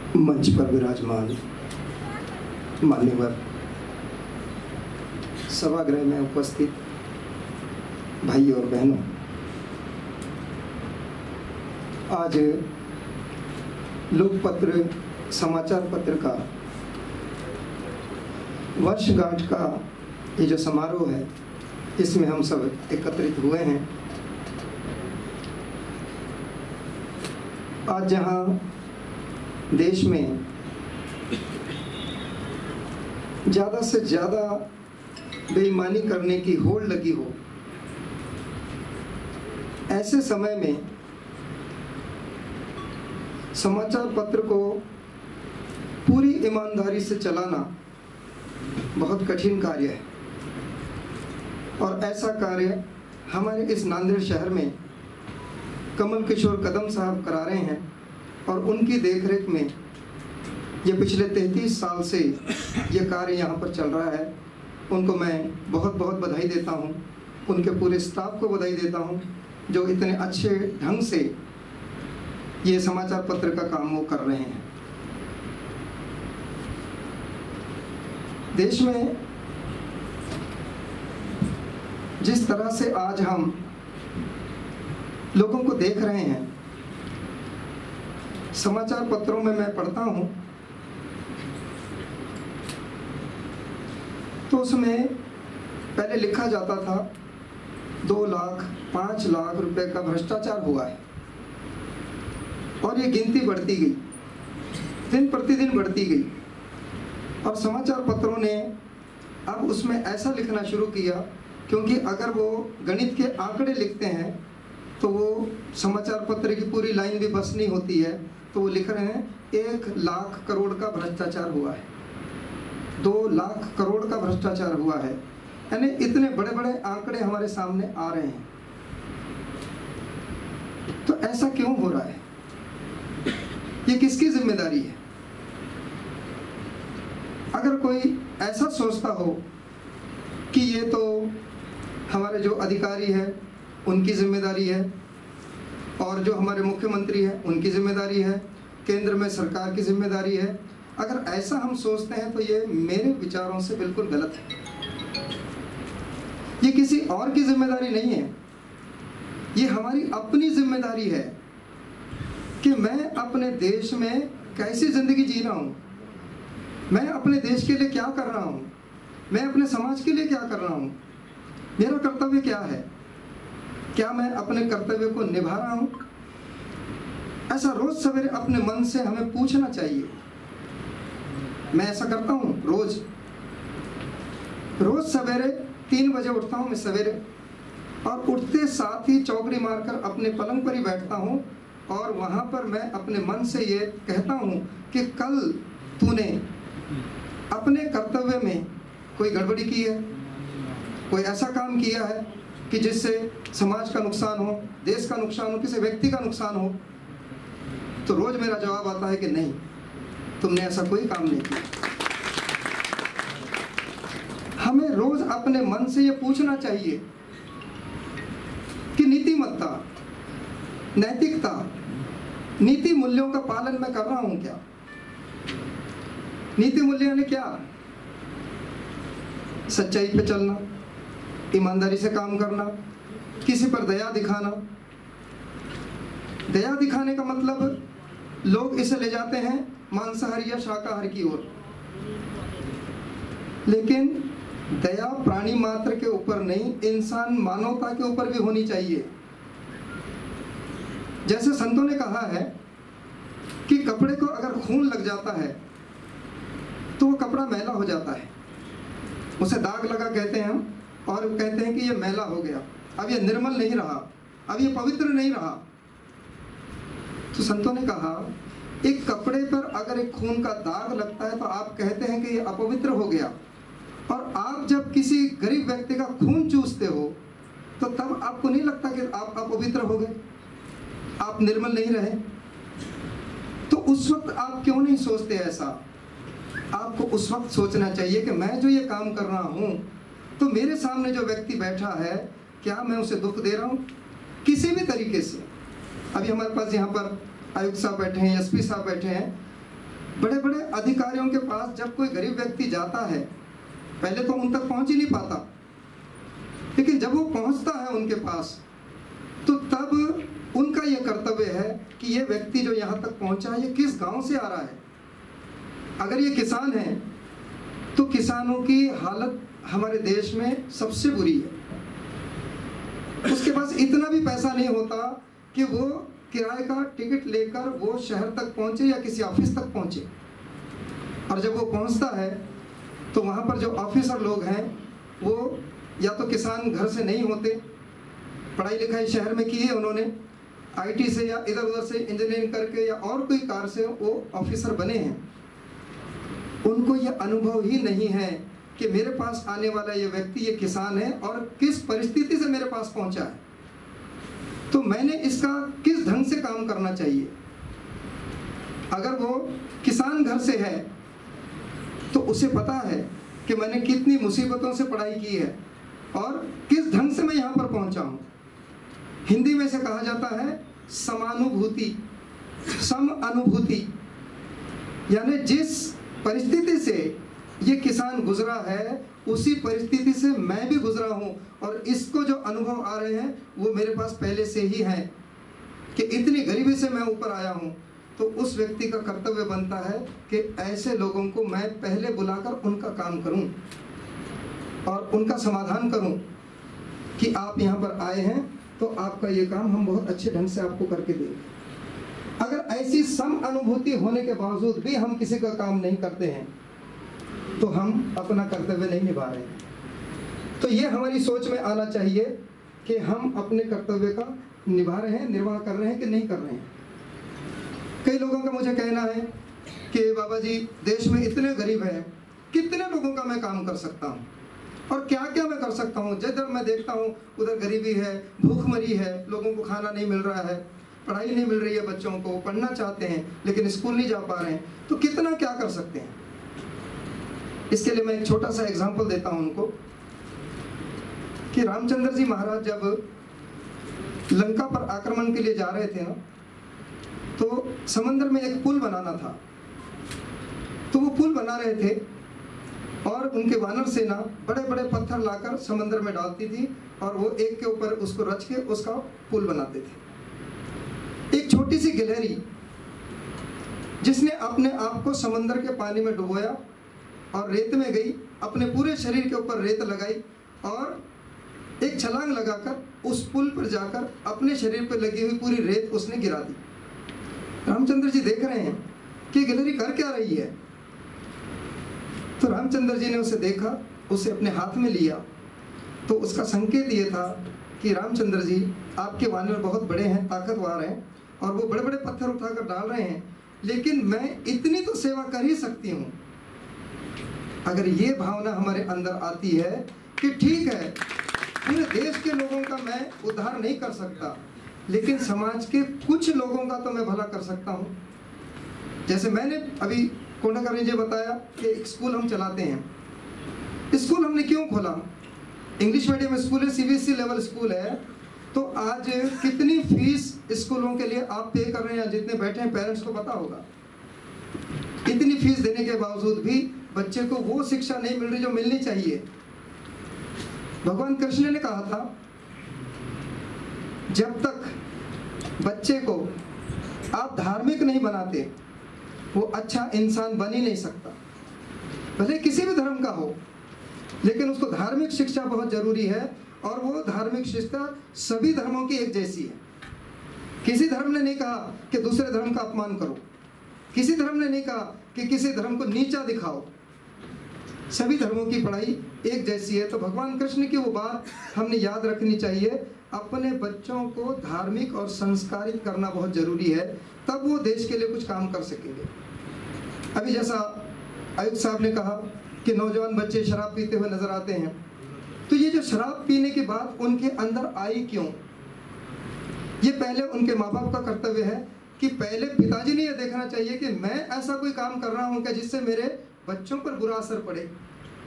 मंच पर विराजमान मान्यवर सभागृह में उपस्थित भाई और बहनों, आज लोकपत्र समाचार पत्र का वर्षगांठ का ये जो समारोह है, इसमें हम सब एकत्रित हुए हैं। आज जहां देश में ज़्यादा से ज़्यादा बेईमानी करने की होड़ लगी हो, ऐसे समय में समाचार पत्र को पूरी ईमानदारी से चलाना बहुत कठिन कार्य है। और ऐसा कार्य हमारे इस नांदेड़ शहर में कमल किशोर कदम साहब करा रहे हैं, और उनकी देखरेख में ये पिछले 33 साल से ये कार्य यहाँ पर चल रहा है। उनको मैं बहुत बहुत बधाई देता हूँ, उनके पूरे स्टाफ को बधाई देता हूँ जो इतने अच्छे ढंग से ये समाचार पत्र का काम वो कर रहे हैं। देश में जिस तरह से आज हम लोगों को देख रहे हैं, समाचार पत्रों में मैं पढ़ता हूं तो उसमें पहले लिखा जाता था 2 लाख 5 लाख रुपए का भ्रष्टाचार हुआ है, और ये गिनती बढ़ती गई, दिन प्रतिदिन बढ़ती गई। और समाचार पत्रों ने अब उसमें ऐसा लिखना शुरू किया, क्योंकि अगर वो गणित के आंकड़े लिखते हैं तो वो समाचार पत्र की पूरी लाइन भी बस नहीं होती है, तो वो लिख रहे हैं 1 लाख करोड़ का भ्रष्टाचार हुआ है, 2 लाख करोड़ का भ्रष्टाचार हुआ है। यानी इतने बड़े बड़े आंकड़े हमारे सामने आ रहे हैं। तो ऐसा क्यों हो रहा है? ये किसकी जिम्मेदारी है? अगर कोई ऐसा सोचता हो कि ये तो हमारे जो अधिकारी है उनकी जिम्मेदारी है, और जो हमारे मुख्यमंत्री है उनकी जिम्मेदारी है, केंद्र में सरकार की जिम्मेदारी है, अगर ऐसा हम सोचते हैं तो ये मेरे विचारों से बिल्कुल गलत है। ये किसी और की जिम्मेदारी नहीं है, ये हमारी अपनी जिम्मेदारी है कि मैं अपने देश में कैसी जिंदगी जी रहा हूँ, मैं अपने देश के लिए क्या कर रहा हूँ, मैं अपने समाज के लिए क्या कर रहा हूँ, मेरा कर्तव्य क्या है, क्या मैं अपने कर्तव्य को निभा रहा हूँ? ऐसा रोज सवेरे अपने मन से हमें पूछना चाहिए। मैं ऐसा करता हूँ रोज सवेरे 3 बजे उठता हूँ मैं सवेरे, और उठते साथ ही चौकड़ी मारकर अपने पलंग पर ही बैठता हूँ, और वहाँ पर मैं अपने मन से ये कहता हूँ कि कल तूने अपने कर्तव्य में कोई गड़बड़ी की है, कोई ऐसा काम किया है कि जिससे समाज का नुकसान हो, देश का नुकसान हो, किसी व्यक्ति का नुकसान हो। तो रोज मेरा जवाब आता है कि नहीं, तुमने ऐसा कोई काम नहीं किया। हमें रोज अपने मन से ये पूछना चाहिए कि नीतिमत्ता, नैतिकता, नीति मूल्यों का पालन मैं कर रहा हूं क्या? नीति मूल्य ने क्या? सच्चाई पे चलना, ईमानदारी से काम करना, किसी पर दया दिखाना। दया दिखाने का मतलब लोग इसे ले जाते हैं मांसाहार या शाकाहार की ओर, लेकिन दया प्राणी मात्र के ऊपर नहीं, इंसान मानवता के ऊपर भी होनी चाहिए। जैसे संतों ने कहा है कि कपड़े को अगर खून लग जाता है तो वो कपड़ा मैला हो जाता है, उसे दाग लगा कहते हैं हम, और कहते हैं कि ये मैला हो गया, अब ये निर्मल नहीं रहा, अब ये पवित्र नहीं रहा। तो संतों ने कहा एक कपड़े पर अगर एक खून का दाग लगता है तो आप कहते हैं कि ये अपवित्र हो गया, और आप जब किसी गरीब व्यक्ति का खून चूसते हो तो तब आपको नहीं लगता कि आप अपवित्र हो गए, आप निर्मल नहीं रहे? तो उस वक्त आप क्यों नहीं सोचते ऐसा? आपको उस वक्त सोचना चाहिए कि मैं जो ये काम कर रहा हूँ तो मेरे सामने जो व्यक्ति बैठा है, क्या मैं उसे दुख दे रहा हूँ किसी भी तरीके से? अभी हमारे पास यहाँ पर आयुक्त साहब बैठे हैं, एसपी साहब बैठे हैं, बड़े बड़े अधिकारियों के पास जब कोई गरीब व्यक्ति जाता है, पहले तो उन तक पहुंच ही नहीं पाता, लेकिन जब वो पहुंचता है उनके पास, तो तब उनका यह कर्तव्य है कि ये व्यक्ति जो यहाँ तक पहुंचा है ये किस गांव से आ रहा है। अगर ये किसान है तो किसानों की हालत हमारे देश में सबसे बुरी है। उसके पास इतना भी पैसा नहीं होता कि वो किराए का टिकट लेकर वो शहर तक पहुंचे या किसी ऑफिस तक पहुंचे। और जब वो पहुंचता है तो वहाँ पर जो ऑफिसर लोग हैं वो या तो किसान घर से नहीं होते, पढ़ाई लिखाई शहर में की है उन्होंने, आईटी से या इधर उधर से इंजीनियरिंग करके या और कोई कार से वो ऑफिसर बने हैं। उनको ये अनुभव ही नहीं है कि मेरे पास आने वाला ये व्यक्ति ये किसान है और किस परिस्थिति से मेरे पास पहुंचा है, तो मैंने इसका किस ढंग से काम करना चाहिए। अगर वो किसान घर से है तो उसे पता है कि मैंने कितनी मुसीबतों से पढ़ाई की है और किस ढंग से मैं यहाँ पर पहुँचा हूँ। हिंदी में से कहा जाता है समानुभूति, सम अनुभूति, यानी जिस परिस्थिति से ये किसान गुजरा है उसी परिस्थिति से मैं भी गुजरा हूँ और इसको जो अनुभव आ रहे हैं वो मेरे पास पहले से ही है कि इतनी गरीबी से मैं ऊपर आया हूँ। तो उस व्यक्ति का कर्तव्य बनता है कि ऐसे लोगों को मैं पहले बुलाकर उनका काम करूं और उनका समाधान करूं कि आप यहाँ पर आए हैं तो आपका ये काम हम बहुत अच्छे ढंग से आपको करके देंगे। अगर ऐसी सम अनुभूति होने के बावजूद भी हम किसी का काम नहीं करते हैं तो हम अपना कर्तव्य नहीं निभा रहे हैं। तो ये हमारी सोच में आना चाहिए कि हम अपने कर्तव्य का निभा रहे हैं, निर्वाह कर रहे हैं कि नहीं कर रहे हैं। कई लोगों का मुझे कहना है कि बाबा जी देश में इतने गरीब हैं, कितने लोगों का मैं काम कर सकता हूँ और क्या क्या मैं कर सकता हूँ। जिधर मैं देखता हूँ उधर गरीबी है, भूखमरी है, लोगों को खाना नहीं मिल रहा है, पढ़ाई नहीं मिल रही है, बच्चों को पढ़ना चाहते हैं लेकिन स्कूल नहीं जा पा रहे हैं, तो कितना क्या कर सकते हैं। इसके लिए मैं एक छोटा सा एग्जाम्पल देता हूँ उनको कि रामचंद्र जी महाराज जब लंका पर आक्रमण के लिए जा रहे थे ना, तो समंदर में एक पुल बनाना था। तो वो पुल बना रहे थे और उनके वानर सेना बड़े बड़े पत्थर लाकर समंदर में डालती थी और वो एक के ऊपर उसको रच के उसका पुल बनाते थे। एक छोटी सी गिलहरी जिसने अपने आप को समंदर के पानी में डुबोया और रेत में गई, अपने पूरे शरीर के ऊपर रेत लगाई और एक छलांग लगाकर उस पुल पर जाकर अपने शरीर पर लगी हुई पूरी रेत उसने गिरा दी। रामचंद्र जी देख रहे हैं कि गिलहरी कर क्या रही है। तो रामचंद्र जी ने उसे देखा, उसे अपने हाथ में लिया, तो उसका संकेत ये था कि रामचंद्र जी आपके वानर बहुत बड़े हैं, ताकतवर हैं और वो बड़े बड़े पत्थर उठाकर डाल रहे हैं, लेकिन मैं इतनी तो सेवा कर ही सकती हूँ। अगर ये भावना हमारे अंदर आती है कि ठीक है पूरे देश के लोगों का मैं उद्धार नहीं कर सकता लेकिन समाज के कुछ लोगों का तो मैं भला कर सकता हूँ। जैसे मैंने अभी कोंडाकरण जी बताया कि एक स्कूल हम चलाते हैं। स्कूल हमने क्यों खोला? इंग्लिश मीडियम स्कूल है, सीबीएसई लेवल स्कूल है, तो आज कितनी फीस स्कूलों के लिए आप पे कर रहे हैं, जितने बैठे हैं पेरेंट्स को पता होगा। इतनी फीस देने के बावजूद भी बच्चे को वो शिक्षा नहीं मिल रही जो मिलनी चाहिए। भगवान कृष्ण ने कहा था जब तक बच्चे को आप धार्मिक नहीं बनाते वो अच्छा इंसान बन ही नहीं सकता। भले किसी भी धर्म का हो लेकिन उसको धार्मिक शिक्षा बहुत जरूरी है और वो धार्मिक शिक्षा सभी धर्मों की एक जैसी है। किसी धर्म ने नहीं कहा कि दूसरे धर्म का अपमान करो, किसी धर्म ने नहीं कहा कि किसी धर्म को नीचा दिखाओ। सभी धर्मों की पढ़ाई एक जैसी है। तो भगवान कृष्ण की वो बात हमने याद रखनी चाहिए, अपने बच्चों को धार्मिक और संस्कारित करना बहुत जरूरी है, तब वो देश के लिए कुछ काम कर सकेंगे। अभी जैसा आयुक्त साहब ने कहा कि नौजवान बच्चे शराब पीते हुए नजर आते हैं, तो ये जो शराब पीने की बात उनके अंदर आई क्यों? ये पहले उनके माँ बाप का कर्तव्य है कि पहले पिताजी ने यह देखना चाहिए कि मैं ऐसा कोई काम कर रहा हूँ क्या जिससे मेरे बच्चों पर बुरा असर पड़े।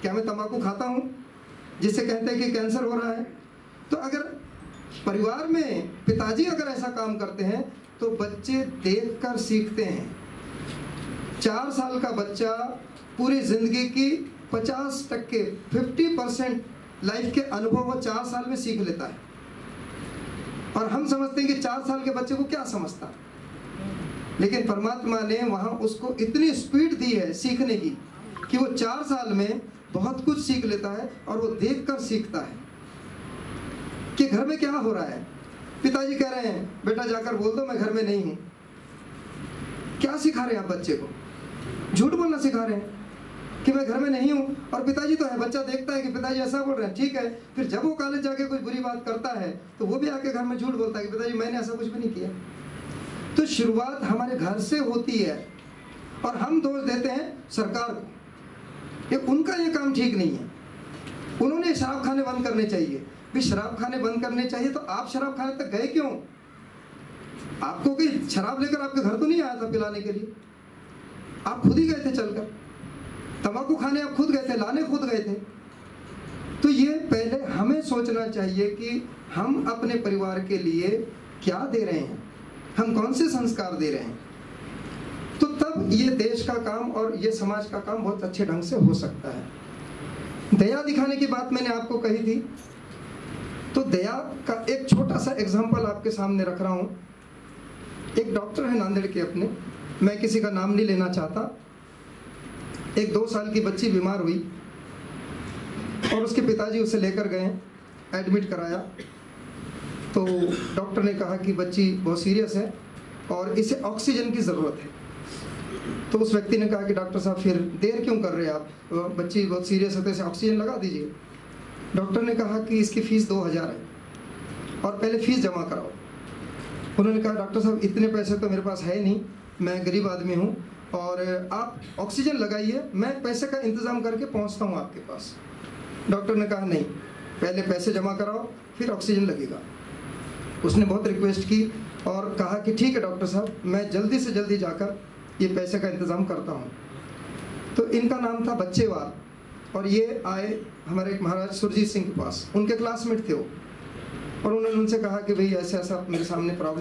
क्या मैं तंबाकू खाता हूँ जिससे कहते हैं कि कैंसर हो रहा है? तो अगर परिवार में पिताजी अगर ऐसा काम करते हैं तो बच्चे देखकर सीखते हैं। 4 साल का बच्चा पूरी ज़िंदगी की 50% लाइफ के अनुभव वो 4 साल में सीख लेता है। और हम समझते हैं कि 4 साल के बच्चे को क्या समझता, लेकिन परमात्मा ने वहाँ उसको इतनी स्पीड दी है सीखने की कि वो 4 साल में बहुत कुछ सीख लेता है। और वो देखकर सीखता है कि घर में क्या हो रहा है। पिताजी कह रहे हैं बेटा जाकर बोल दो मैं घर में नहीं हूँ। क्या सिखा रहे हैं आप बच्चे को? झूठ बोलना सिखा रहे हैं कि मैं घर में नहीं हूँ। और पिताजी तो है, बच्चा देखता है कि पिताजी ऐसा बोल रहे हैं, ठीक है। फिर जब वो कॉलेज जाके कोई बुरी बात करता है तो वो भी आके घर में झूठ बोलता है कि पिताजी मैंने ऐसा कुछ भी नहीं किया। तो शुरुआत हमारे घर से होती है और हम दोष देते हैं सरकार को, ये उनका ये काम ठीक नहीं है, उन्होंने शराब खाने बंद करने चाहिए। भी शराब खाने बंद करने चाहिए तो आप शराब खाने तक गए क्यों? आपको कोई शराब लेकर आपके घर तो नहीं आया था पिलाने के लिए, आप खुद ही गए थे चलकर। तंबाकू खाने आप खुद गए थे, लाने खुद गए थे। तो ये पहले हमें सोचना चाहिए कि हम अपने परिवार के लिए क्या दे रहे हैं, हम कौन से संस्कार दे रहे हैं। तो तब ये देश का काम और ये समाज का काम बहुत अच्छे ढंग से हो सकता है। दया दिखाने की बात मैंने आपको कही थी, तो दया का एक छोटा सा एग्जाम्पल आपके सामने रख रहा हूँ। एक डॉक्टर है नांदेड़ के अपने, मैं किसी का नाम नहीं लेना चाहता। एक 2 साल की बच्ची बीमार हुई और उसके पिताजी उसे लेकर गए, एडमिट कराया। तो डॉक्टर ने कहा कि बच्ची बहुत सीरियस है और इसे ऑक्सीजन की ज़रूरत है। तो उस व्यक्ति ने कहा कि डॉक्टर साहब फिर देर क्यों कर रहे हैं आप, बच्ची बहुत सीरियस है तो इसे ऑक्सीजन लगा दीजिए। डॉक्टर ने कहा कि इसकी फ़ीस 2000 है और पहले फ़ीस जमा कराओ। उन्होंने कहा डॉक्टर साहब इतने पैसे तो मेरे पास है नहीं, मैं गरीब आदमी हूँ और आप ऑक्सीजन लगाइए, मैं पैसे का इंतज़ाम करके पहुँचता हूँ आपके पास। डॉक्टर ने कहा नहीं, पहले पैसे जमा कराओ फिर ऑक्सीजन लगेगा। उसने बहुत रिक्वेस्ट की और कहा कि ठीक है डॉक्टर साहब, मैं जल्दी से जल्दी जाकर ये पैसे का इंतज़ाम करता हूँ। तो इनका नाम था बच्चेवाल और ये आए हमारे महाराज सुरजीत सिंह के पास, उनके क्लासमेट थे वो। और उन्होंने उनसे कहा कि भाई ऐसा ऐसा मेरे सामने प्रॉब्लम